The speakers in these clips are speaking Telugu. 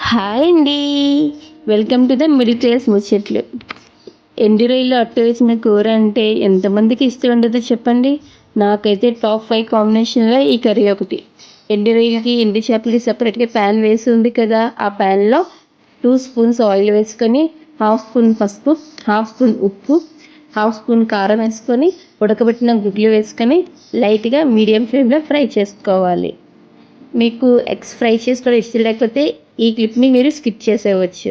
హాయ్ అండి. Welcome to the middle class ముచ్చట్లు. ఎండు రొయ్యలు అట్టు వేసిన కూర అంటే ఎంతమందికి ఇష్టం ఉండదో చెప్పండి. నాకైతే టాప్ 5 కాంబినేషన్లో ఈ కర్రీ ఒకటి. ఎండు రొయ్యలకి ఎండు చేపలకి సపరేట్గా ప్యాన్ వేసి ఉంది కదా, ఆ ప్యాన్లో 2 స్పూన్స్ ఆయిల్ వేసుకొని, హాఫ్ స్పూన్ పసుపు, హాఫ్ స్పూన్ ఉప్పు, హాఫ్ స్పూన్ కారం వేసుకొని, ఉడకబెట్టిన గుడ్లు వేసుకొని లైట్గా మీడియం ఫ్లేమ్లో ఫ్రై చేసుకోవాలి. మీకు ఎగ్స్ ఫ్రై చేసుకోవడం ఇష్టం లేకపోతే ఈ క్లిప్ని మీరు స్కిప్ చేసేయవచ్చు.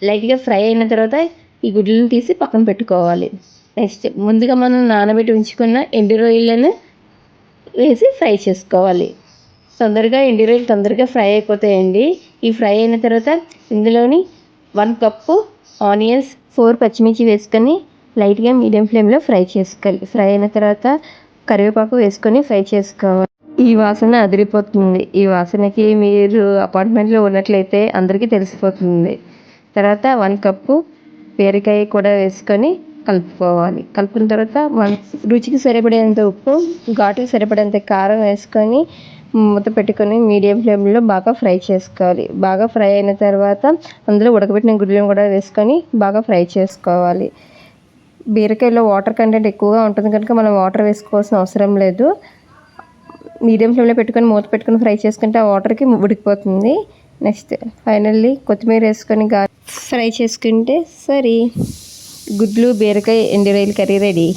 లైట్గా ఫ్రై అయిన తర్వాత ఈ గుడ్లను తీసి పక్కన పెట్టుకోవాలి. నెక్స్ట్ ముందుగా మనం నానబెట్టి ఉంచుకున్న ఎండు రొయ్యలను వేసి ఫ్రై చేసుకోవాలి. ఎండు రొయ్యలు తొందరగా ఫ్రై అయిపోతాయండి. ఈ ఫ్రై అయిన తర్వాత ఇందులోని 1 కప్పు ఆనియన్స్, 4 పచ్చిమిర్చి వేసుకొని లైట్గా మీడియం ఫ్లేమ్లో ఫ్రై చేసుకోవాలి. ఫ్రై అయిన తర్వాత కరివేపాకు వేసుకొని ఫ్రై చేసుకోవాలి. ఈ వాసన అదిరిపోతుంది. ఈ వాసనకి మీరు అపార్ట్మెంట్లో ఉన్నట్లయితే అందరికీ తెలిసిపోతుంది. తర్వాత 1 కప్పు బీరకాయ కూడా వేసుకొని కలుపుకోవాలి. కలుపుకున్న తర్వాత రుచికి సరిపడేంత ఉప్పు, ఘాటుకి సరిపడేంత కారం వేసుకొని మూత పెట్టుకొని మీడియం ఫ్లేమ్లో బాగా ఫ్రై చేసుకోవాలి. బాగా ఫ్రై అయిన తర్వాత అందులో ఉడకబెట్టిన గుడ్లను కూడా వేసుకొని బాగా ఫ్రై చేసుకోవాలి. బీరకాయలో వాటర్ కంటెంట్ ఎక్కువగా ఉంటుంది కనుక మనం వాటర్ వేసుకోవాల్సిన అవసరం లేదు. మీడియం ఫ్లేమ్లో పెట్టుకొని మూత పెట్టుకొని ఫ్రై చేసుకుంటే ఆ వాటర్కి ఉడికిపోతుంది. నెక్స్ట్ ఫైనల్లీ కొత్తిమీర వేసుకొని ఫ్రై చేసుకుంటే సరే, గుడ్లు బీరకాయ ఎండు రొయ్యల కర్రీ రెడీ.